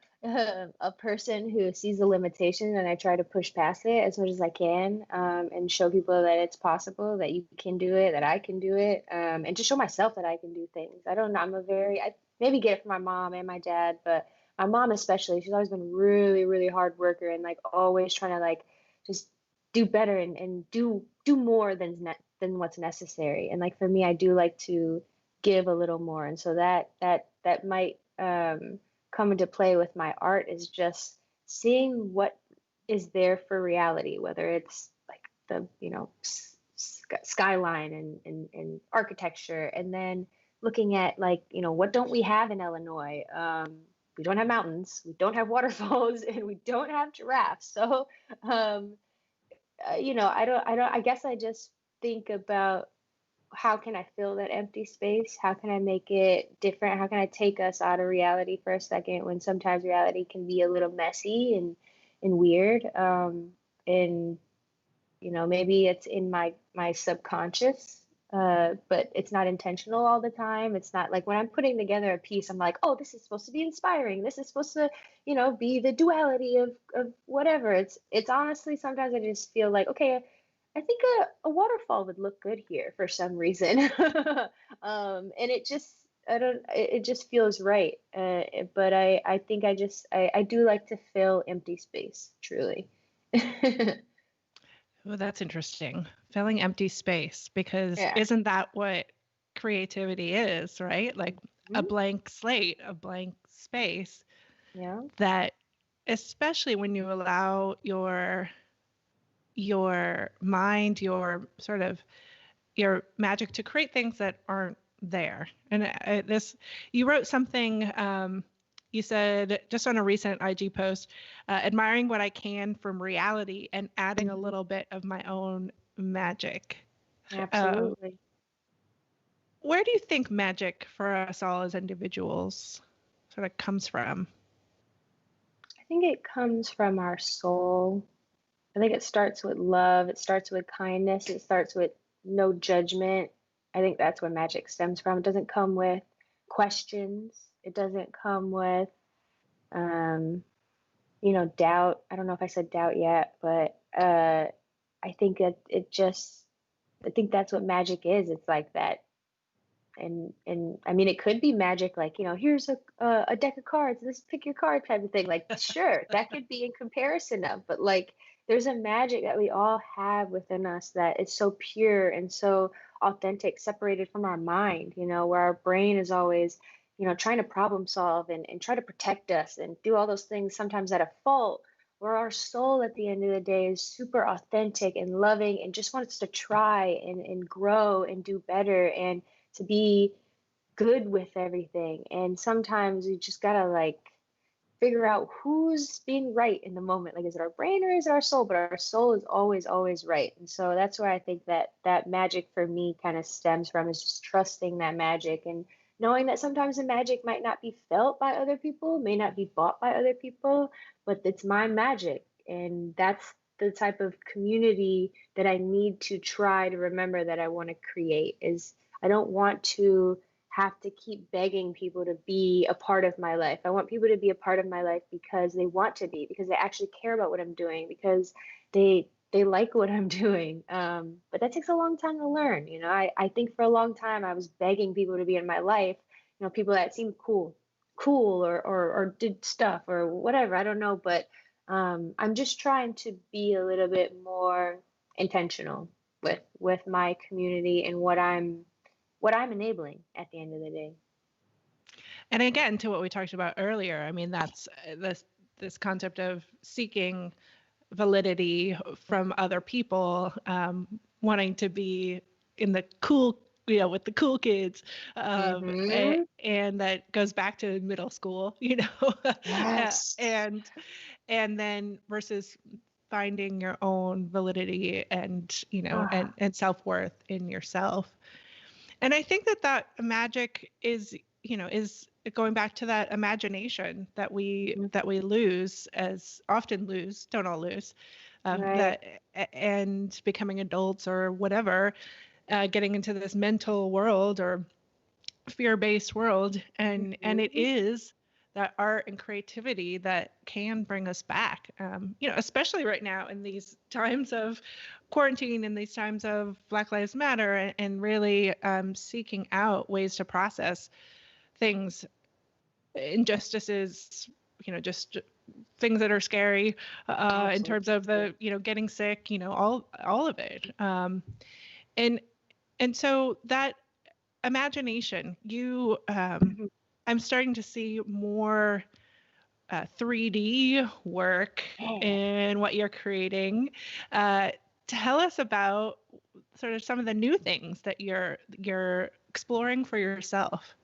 person who sees a limitation and I try to push past it as much as I can, and show people that it's possible, that you can do it, that I can do it, and to show myself that I can do things. I don't know. I maybe get it from my mom and my dad, but my mom especially, she's always been really, really hard worker and like always trying to like just do better and do more than what's necessary. And like for me, I do like to give a little more, and so that might come into play with my art, is just seeing what is there for reality, whether it's like the skyline and architecture, and then looking at like what don't we have in Illinois. We don't have mountains, we don't have waterfalls, and we don't have giraffes. So um, I guess I just think about how can I fill that empty space? How can I make it different? How can I take us out of reality for a second, when sometimes reality can be a little messy and weird. And maybe it's in my subconscious, but it's not intentional all the time. It's not like when I'm putting together a piece, I'm like, oh, this is supposed to be inspiring. This is supposed to, be the duality of whatever. It's honestly, sometimes I just feel like, okay, I think a waterfall would look good here for some reason. And it just, I don't, it just feels right. But I think I do like to fill empty space, truly. Well, that's interesting. Filling empty space, because Yeah. isn't that what creativity is, right? Like a Mhm. blank slate, a blank space Yeah. that, especially when you allow your mind, your sort of your magic to create things that aren't there. And this, you wrote something, you said just on a recent IG post, admiring what I can from reality and adding a Mhm. little bit of my own magic. Uh, Absolutely. where do you think magic for us all as individuals sort of comes from? I think it comes from our soul. I think it starts with love. It starts with kindness. It starts with no judgment. I think that's where magic stems from. It doesn't come with questions. It doesn't come with, um, doubt. I don't know if I said doubt yet, but I think I think that's what magic is. It's like that. And I mean, it could be magic, like, here's a deck of cards, this pick your card type of thing. Like, sure, that could be in comparison of, but like, there's a magic that we all have within us that is so pure and so authentic, separated from our mind, where our brain is always, trying to problem solve and try to protect us and do all those things, sometimes at a fault, where our soul at the end of the day is super authentic and loving and just wants to try and grow and do better and to be good with everything. And sometimes you just gotta like figure out who's being right in the moment. Like, is it our brain or is it our soul? But our soul is always, always right. And so that's where I think that magic for me kind of stems from, is just trusting that magic and knowing that sometimes the magic might not be felt by other people, may not be bought by other people, but it's my magic. And that's the type of community that I need to try to remember that I want to create. Is I don't want to have to keep begging people to be a part of my life. I want people to be a part of my life because they want to be, because they actually care about what I'm doing, because they like what I'm doing. But that takes a long time to learn. I think for a long time I was begging people to be in my life. People that seemed cool or did stuff or whatever. I don't know, but I'm just trying to be a little bit more intentional with my community and what I'm enabling at the end of the day. And again, to what we talked about earlier, I mean, that's this concept of seeking validity from other people, wanting to be in the cool, with the cool kids, Mm-hmm. and that goes back to middle school, Yes. and then versus finding your own validity and Ah, and self-worth in yourself. And I think that magic is, is going back to that imagination that we lose, as often lose, don't all lose, right. that and becoming adults or whatever, getting into this mental world or fear-based world, and it Mm-hmm. is that art and creativity that can bring us back, especially right now in these times of quarantine, in these times of Black Lives Matter, and really seeking out ways to process things, injustices, just things that are scary in terms of Absolutely. the, getting sick, all of it. And so that imagination, Mhm. I'm starting to see more 3D work Yeah. in what you're creating. Tell us about sort of some of the new things that you're exploring for yourself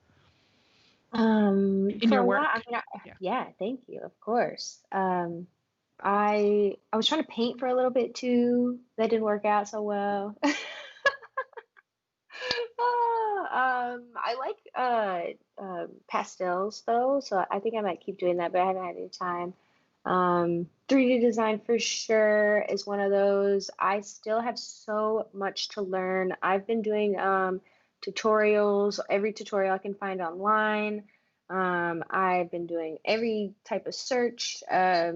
in For your a while, work. Yeah. yeah, thank you, of course. I was trying to paint for a little bit too. That didn't work out so well. I like pastels though, so I think I might keep doing that, but I haven't had any time. 3D design for sure is one of those. I still have so much to learn. I've been doing tutorials, every tutorial I can find online. I've been doing every type of search. I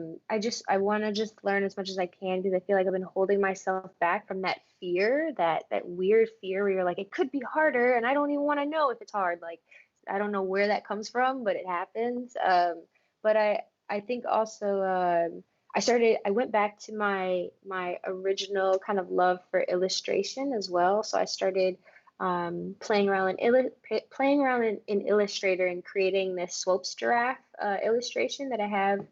want to just learn as much as I can because I feel like I've been holding myself back from that fear, that weird fear where you're like, it could be harder, and I don't even want to know if it's hard. Like, I don't know where that comes from, but it happens. But I think also I went back to my original kind of love for illustration as well. So I started playing around in Illustrator and creating this Swopes giraffe illustration that I have.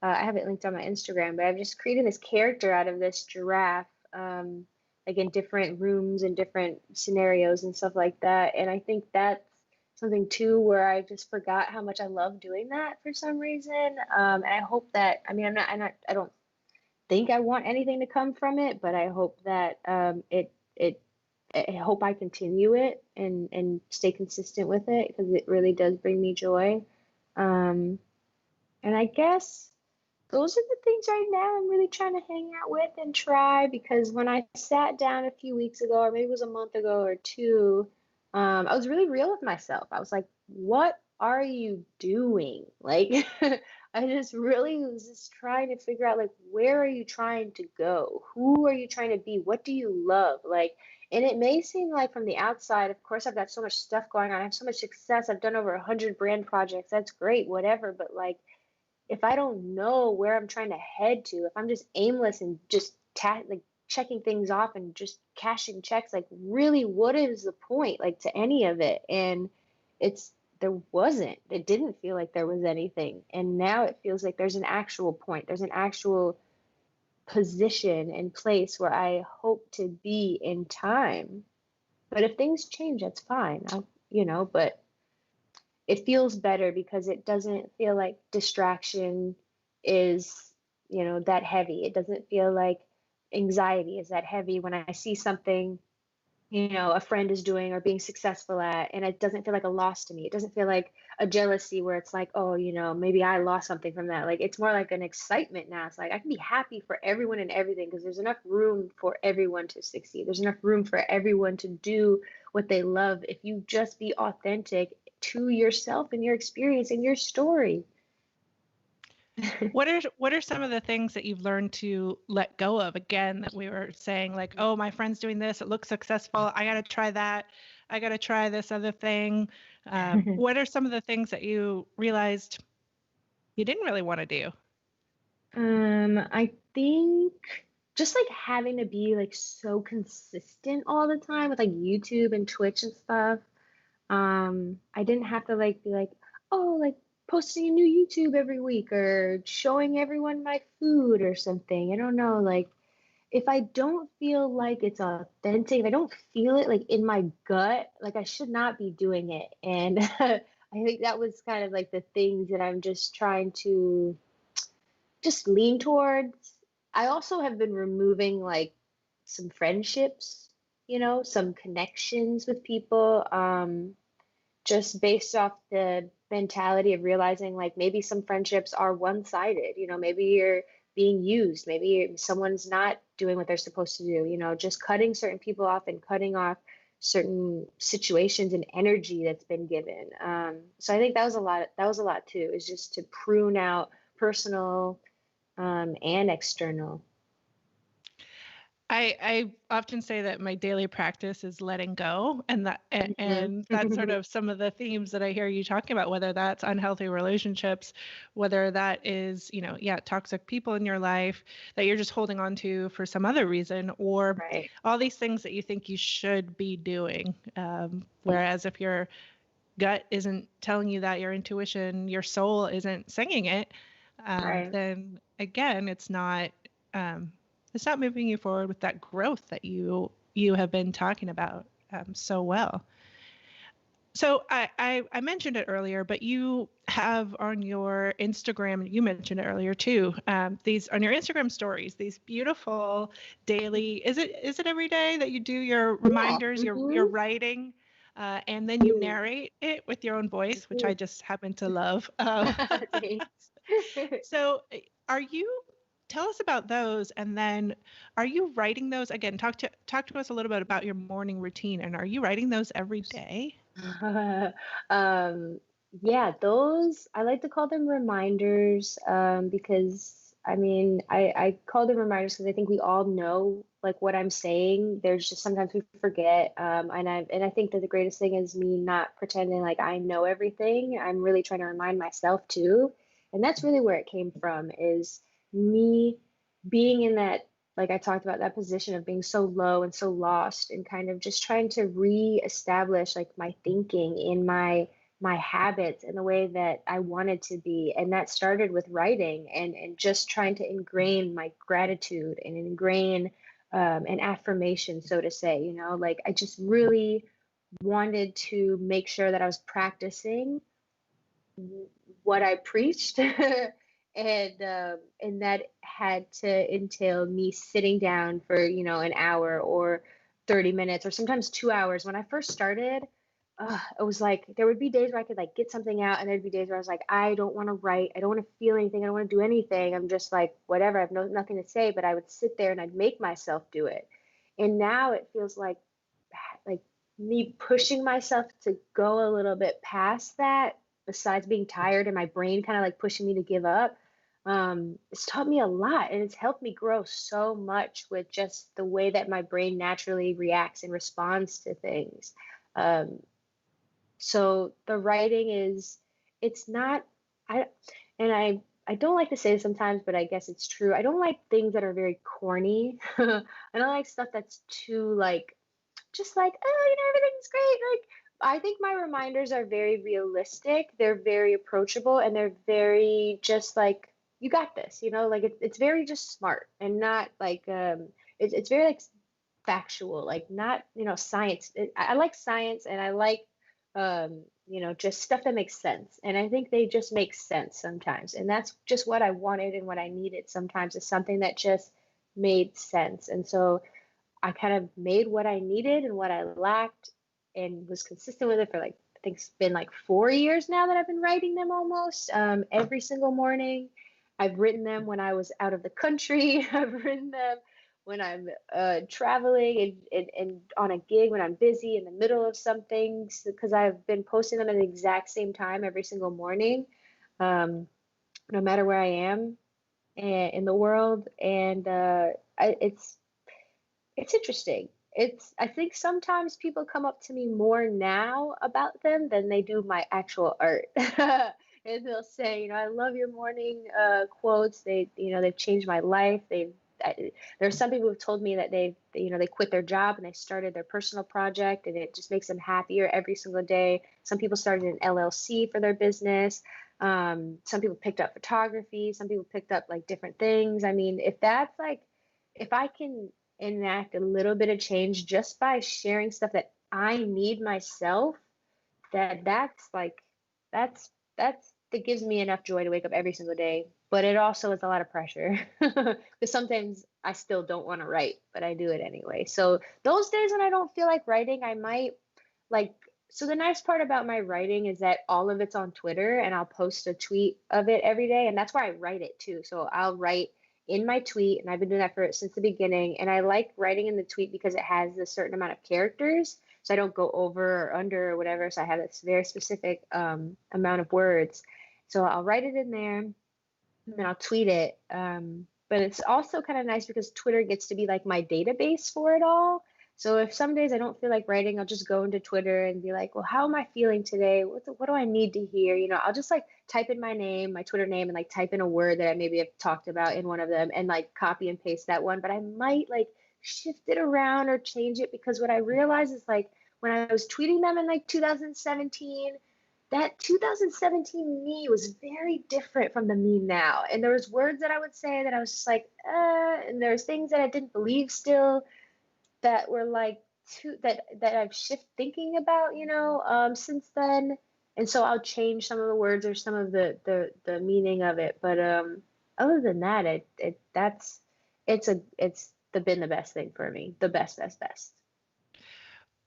I have it linked on my Instagram, but I've just created this character out of this giraffe, like in different rooms and different scenarios and stuff like that. And I think that's something too where I just forgot how much I love doing that for some reason. And I hope that, I mean, I don't think I want anything to come from it, but I hope that I hope I continue it and stay consistent with it because it really does bring me joy. Um, and I guess those are the things right now I'm really trying to hang out with and try because when I sat down a few weeks ago, or maybe it was a month ago or two, I was really real with myself. I was like, what are you doing? Like, I just really was just trying to figure out, like, where are you trying to go? Who are you trying to be? What do you love? Like, and it may seem like from the outside, of course, I've got so much stuff going on. I have so much success. I've done over 100 brand projects. That's great, whatever. But like, if I don't know where I'm trying to head to, if I'm just aimless and just like checking things off and just cashing checks, like really, what is the point, like to any of it? And it's there wasn't. It didn't feel like there was anything, and now it feels like there's an actual point. There's an actual position and place where I hope to be in time. But if things change, that's fine. But it feels better because it doesn't feel like distraction is, that heavy. It doesn't feel like anxiety is that heavy when I see something, a friend is doing or being successful at, and it doesn't feel like a loss to me. It doesn't feel like a jealousy where it's like, oh, maybe I lost something from that. Like it's more like an excitement now. It's like I can be happy for everyone and everything because there's enough room for everyone to succeed. There's enough room for everyone to do what they love if you just be authentic to yourself and your experience and your story. What are some of the things that you've learned to let go of? Again, that we were saying like, oh, my friend's doing this, it looks successful, I got to try that, I got to try this other thing. What are some of the things that you realized you didn't really want to do? I think just like having to be like so consistent all the time with like YouTube and Twitch and stuff. I didn't have to like be like, oh, like posting a new YouTube every week or showing everyone my food or something. I don't know, like if I don't feel like it's authentic, if I don't feel it like in my gut, like I should not be doing it. And I think that was kind of like the things that I'm just trying to just lean towards. I also have been removing like some friendships, some connections with people, just based off the mentality of realizing like maybe some friendships are one-sided, maybe you're being used, maybe someone's not doing what they're supposed to do, just cutting certain people off and cutting off certain situations and energy that's been given. So I think that was a lot. That was a lot too, is just to prune out personal and external. I often say that my daily practice is letting go, and and that's sort of some of the themes that I hear you talking about, whether that's unhealthy relationships, whether that is, toxic people in your life that you're just holding on to for some other reason, or Right. all these things that you think you should be doing. Whereas if your gut isn't telling you that, your intuition, your soul isn't singing it, Right. then again, it's not moving you forward with that growth that you have been talking about so well. So I mentioned it earlier, but you have on your Instagram, you mentioned it earlier too, these on your Instagram stories, these beautiful daily, is it every day that you do your Yeah. reminders, your writing, and then you narrate it with your own voice, which I just happen to love. Thanks. So are you, tell us about those, and then are you writing those again? Talk to us a little bit about your morning routine, and are you writing those every day? Um, yeah, those I like to call them reminders, because I mean I call them reminders because I think we all know like what I'm saying. There's just sometimes we forget, and I think that the greatest thing is me not pretending like I know everything. I'm really trying to remind myself too, and that's really where it came from, is me being in that, like I talked about, that position of being so low and so lost, and kind of just trying to reestablish like my thinking in my habits in the way that I wanted to be. And that started with writing, and just trying to ingrain my gratitude and ingrain an affirmation, so to say, like I just really wanted to make sure that I was practicing what I preached. And that had to entail me sitting down for an hour or 30 minutes or sometimes 2 hours. When I first started, it was like there would be days where I could like get something out, and there'd be days where I was like, I don't want to write, I don't want to feel anything, I don't want to do anything, I'm just like whatever, I have nothing to say. But I would sit there and I'd make myself do it. And now it feels like me pushing myself to go a little bit past that, besides being tired and my brain kind of like pushing me to give up. It's taught me a lot, and it's helped me grow so much with just the way that my brain naturally reacts and responds to things. um, so the writing is, it's not, I and I don't like to say this sometimes, but I guess it's true. I don't like things that are very corny. I don't like stuff that's too like, just like, oh, everything's great. Like, I think my reminders are very realistic. They're very approachable, and they're very just like, you got this, like it's very just smart, and not like, it's very like factual, like not, science. I like science, and I like, just stuff that makes sense. And I think they just make sense sometimes. And that's just what I wanted and what I needed sometimes, is something that just made sense. And so I kind of made what I needed and what I lacked, and was consistent with it for like, I think it's been like 4 years now that I've been writing them almost, every single morning. I've written them when I was out of the country. I've written them when I'm traveling, and on a gig when I'm busy in the middle of something, because I've been posting them at the exact same time every single morning, um, no matter where I am in the world. And it's interesting. I think sometimes people come up to me more now about them than they do my actual art. And they'll say, I love your morning quotes. They've changed my life. There's some people who've told me that they quit their job and they started their personal project, and it just makes them happier every single day. Some people started an LLC for their business. Some people picked up photography. Some people picked up like different things. I mean, if I can enact a little bit of change just by sharing stuff that I need myself, that gives me enough joy to wake up every single day. But it also is a lot of pressure, because sometimes I still don't want to write, but I do it anyway. So those days when I don't feel like writing, I might like, so the nice part about my writing is that all of it's on Twitter, and I'll post a tweet of it every day, and that's where I write it too. So I'll write in my tweet, and I've been doing that since the beginning. And I like writing in the tweet because it has a certain amount of characters, so I don't go over or under or whatever. So I have this very specific amount of words. So I'll write it in there, and then I'll tweet it. but it's also kind of nice because Twitter gets to be like my database for it all. So if some days I don't feel like writing, I'll just go into Twitter and be like, well, how am I feeling today? What do I need to hear? I'll just like type in my name, my Twitter name, and like type in a word that I maybe have talked about in one of them and like copy and paste that one. But I might like shift it around or change it, because what I realize is like when I was tweeting them in like 2017, that 2017 me was very different from the me now. And there was words that I would say that I was just like, and there's things that I didn't believe still that were like that I've shifted thinking about, since then. And so I'll change some of the words or some of the meaning of it. But other than that, been the best thing for me. The best, best, best.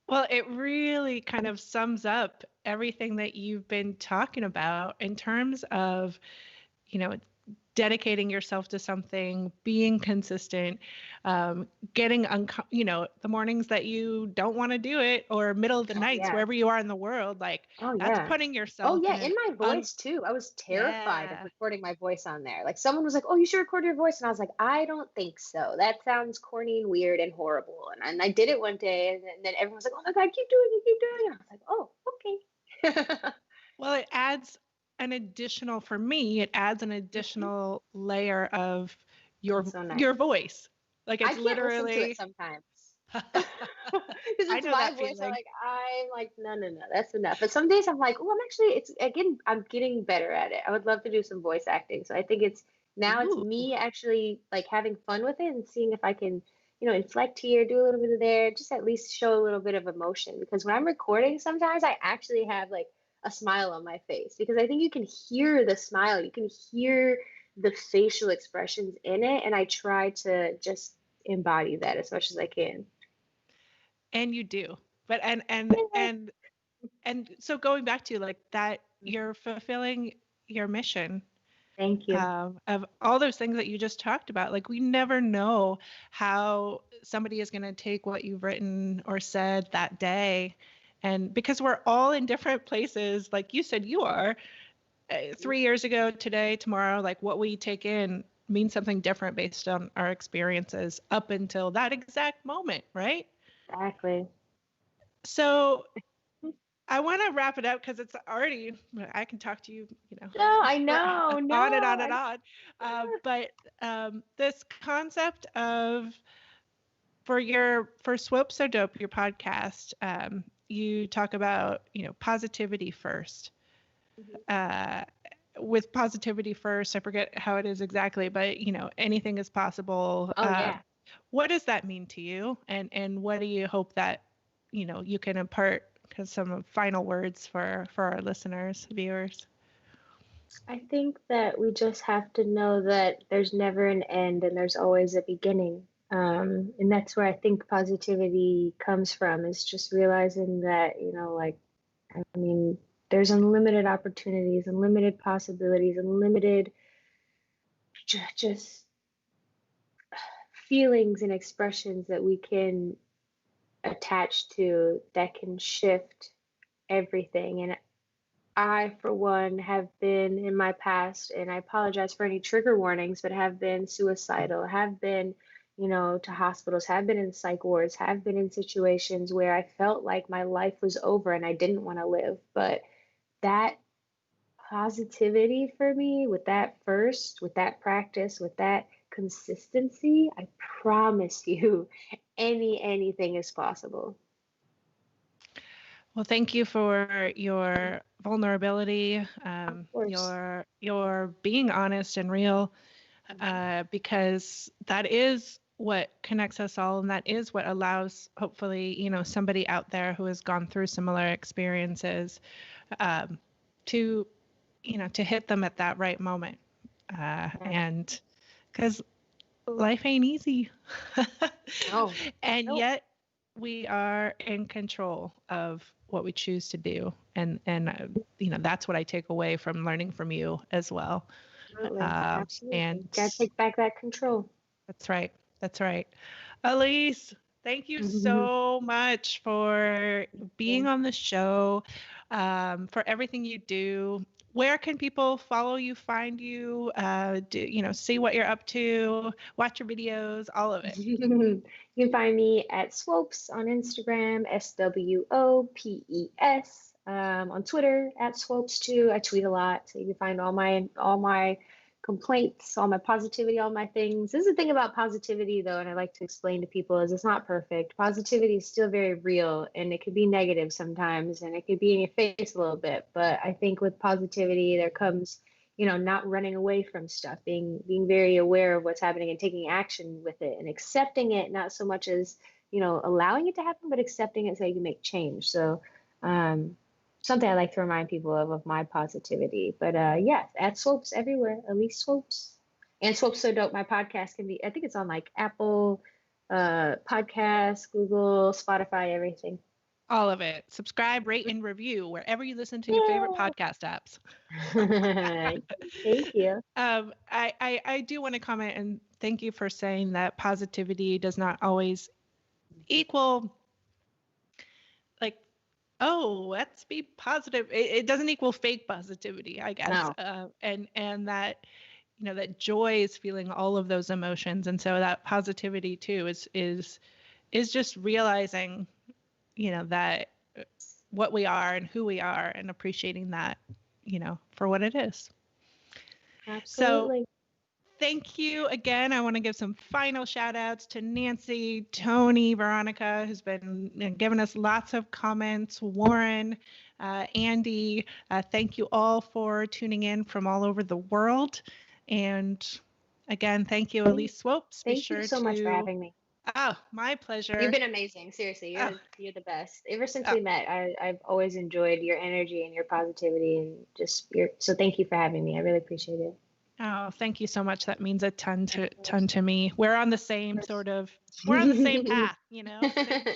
Well, it really kind of sums up everything that you've been talking about in terms of, dedicating yourself to something, being consistent, getting, the mornings that you don't want to do it, or middle of the Oh nights, yeah. wherever you are in the world, like Oh that's yeah. putting Oh yourself yeah, in in my an. voice too. I was terrified of Yeah. recording my voice on there. Like someone was like, "Oh, you should record your voice," and I was like, "I don't think so. That sounds corny and weird and horrible." And I did it one day, and then everyone was like, "Oh my God, keep doing it, keep doing it." And I was like, "Oh, okay." Well, it adds for me, it adds an Mhm. additional layer of That's so your nice. voice. Like I it's can't listen to it literally. sometimes. Because I it's know my that voice. feeling. I'm like, no, no, no, that's enough. But some days I'm like, oh, I'm getting better at it. I would love to do some voice acting. So I think it's Ooh. me actually like having fun with it and seeing if I can, inflect here, do a little bit of there, just at least show a little bit of emotion. Because when I'm recording, sometimes I actually have like a smile on my face, because I think you can hear the smile, you can hear the facial expressions in it, and I try to just embody that as much as I can. And you do. But Yeah. and so going back to like that, you're fulfilling your mission, Thank you. of all those things that you just talked about. Like we never know how somebody is going to take what you've written or said that day. And because we're all in different places, like you said, you are 3 years ago, today, tomorrow, like what we take in means something different based on our experiences up until that exact moment, right? Exactly. So I want to wrap it up because it's already, I can talk to you, No, I for know. on and No, on and on. But this concept of, for Swope So Dope, your podcast, you talk about, positivity first. Mhm. Uh, with positivity first, I forget how it is exactly, but, anything is possible. Oh yeah. What does that mean to you? And what do you hope that, you can impart, because some final words for our listeners, viewers? I think that we just have to know that there's never an end and there's always a beginning. And that's where I think positivity comes from, is just realizing that, like, I mean, there's unlimited opportunities, unlimited possibilities, unlimited just feelings and expressions that we can attach to that can shift everything. And I, for one, have been in my past, and I apologize for any trigger warnings, but have been suicidal, have been, to hospitals, have been in psych wards, have been in situations where I felt like my life was over and I didn't want to live. But that positivity for me, with that first, with that practice, with that consistency, I promise you, anything is possible. Well, thank you for your vulnerability, Of course. your being honest and real, Mhm. because that is what connects us all, and that is what allows, hopefully, somebody out there who has gone through similar experiences, um, to to hit them at that right moment, Yeah. and because life ain't easy. No. And No. yet we are in control of what we choose to do. And that's what I take away from learning from you as well. Absolutely. And Absolutely. Gotta take back that control. that's right. That's right. Elise, thank you so much for being Yeah. on the show, for everything you do. where can people follow you, find you, see what you're up to, watch your videos, all of it? You can find me at Swopes on Instagram, SWOPES. On Twitter at Swopes too. I tweet a lot, so you can find all my complaints, all my positivity, all my things. This is the thing about positivity though, and I like to explain to people is it's not perfect. Positivity is still very real, and it could be negative sometimes, and it could be in your face a little bit. But I think with positivity, there comes not running away from stuff, being very aware of what's happening and taking action with it and accepting it, not so much as, allowing it to happen, but accepting it so you can make change. So something I like to remind people of my positivity. But yeah, at Swopes everywhere, Elise Swopes. And Swopes So Dope, my podcast can be, I think it's on like Apple Podcasts, Google, Spotify, everything. All of it. Subscribe, rate, and review wherever you listen to your favorite podcast apps. Thank you. I do want to comment and thank you for saying that positivity does not always equal like, oh, let's be positive. It doesn't equal fake positivity, I guess. No. And that, that joy is feeling all of those emotions. And so that positivity too is just realizing that what we are and who we are and appreciating that, for what it is. Absolutely. So thank you again. I want to give some final shout outs to Nancy, Tony, Veronica, who's been giving us lots of comments, Warren, Andy. Thank you all for tuning in from all over the world. And again, thank you, Elise Swopes. Thank you so much for having me. Oh, my pleasure. You've been amazing. Seriously, you're the best. Ever since we met, I've always enjoyed your energy and your positivity, and so thank you for having me. I really appreciate it. Oh, thank you so much. That means a ton to me. We're on the same we're on the same path, same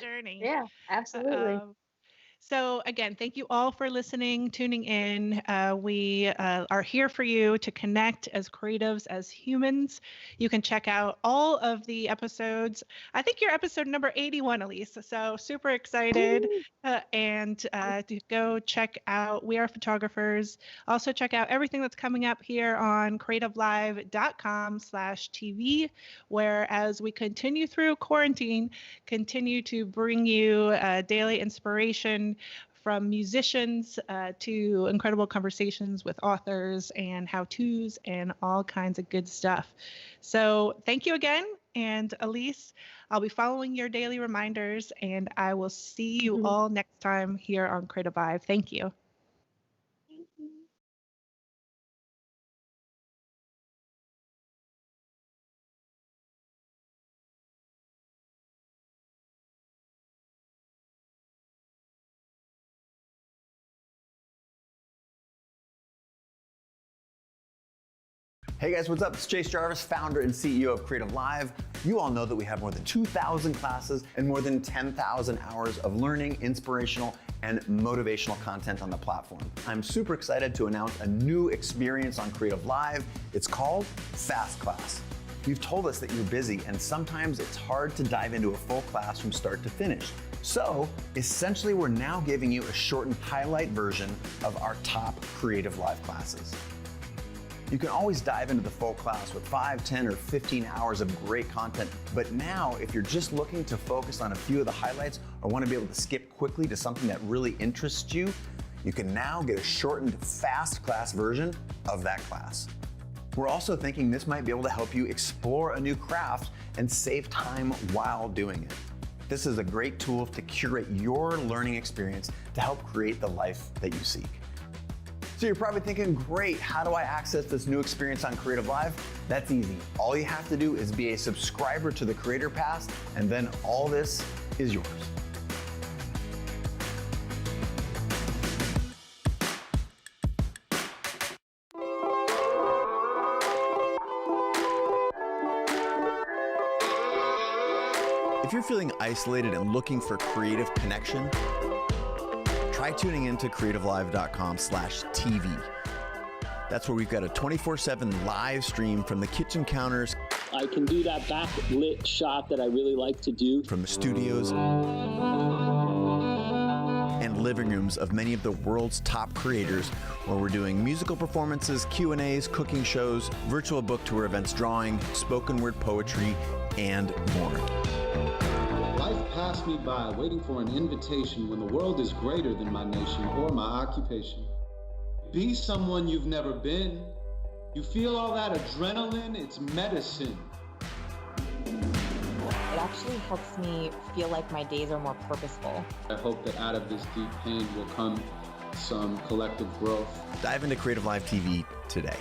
journey. Yeah, absolutely. So again, thank you all for listening, tuning in. We are here for you to connect as creatives, as humans. You can check out all of the episodes. I think you're episode number 81, Elise. So super excited. And to go check out We Are Photographers. Also check out everything that's coming up here on creativelive.com/TV, where as we continue through quarantine, continue to bring you daily inspiration from musicians to incredible conversations with authors and how-tos and all kinds of good stuff. So thank you again. And Elise, I'll be following your daily reminders, and I will see you all next time here on Creative Live. Thank you. Thank you. Hey guys, what's up? It's Chase Jarvis, founder and CEO of CreativeLive. You all know that we have more than 2,000 classes and more than 10,000 hours of learning, inspirational, and motivational content on the platform. I'm super excited to announce a new experience on CreativeLive. It's called Fast Class. You've told us that you're busy and sometimes it's hard to dive into a full class from start to finish. So essentially, we're now giving you a shortened highlight version of our top CreativeLive classes. You can always dive into the full class with 5, 10, or 15 hours of great content. But now, if you're just looking to focus on a few of the highlights or want to be able to skip quickly to something that really interests you, you can now get a shortened fast class version of that class. We're also thinking this might be able to help you explore a new craft and save time while doing it. This is a great tool to curate your learning experience to help create the life that you seek. So you're probably thinking, great, how do I access this new experience on CreativeLive? That's easy. All you have to do is be a subscriber to the Creator Pass, and then all this is yours. If you're feeling isolated and looking for creative connection, try tuning into creativelive.com/TV. That's where we've got a 24/7 live stream from the kitchen counters. I can do that backlit shot that I really like to do. From the studios and living rooms of many of the world's top creators, where we're doing musical performances, Q&As, cooking shows, virtual book tour events, drawing, spoken word poetry, and more. Life passed me by waiting for an invitation when the world is greater than my nation or my occupation. Be someone you've never been. You feel all that adrenaline, it's medicine. It actually helps me feel like my days are more purposeful. I hope that out of this deep pain will come some collective growth. Dive into CreativeLive TV today.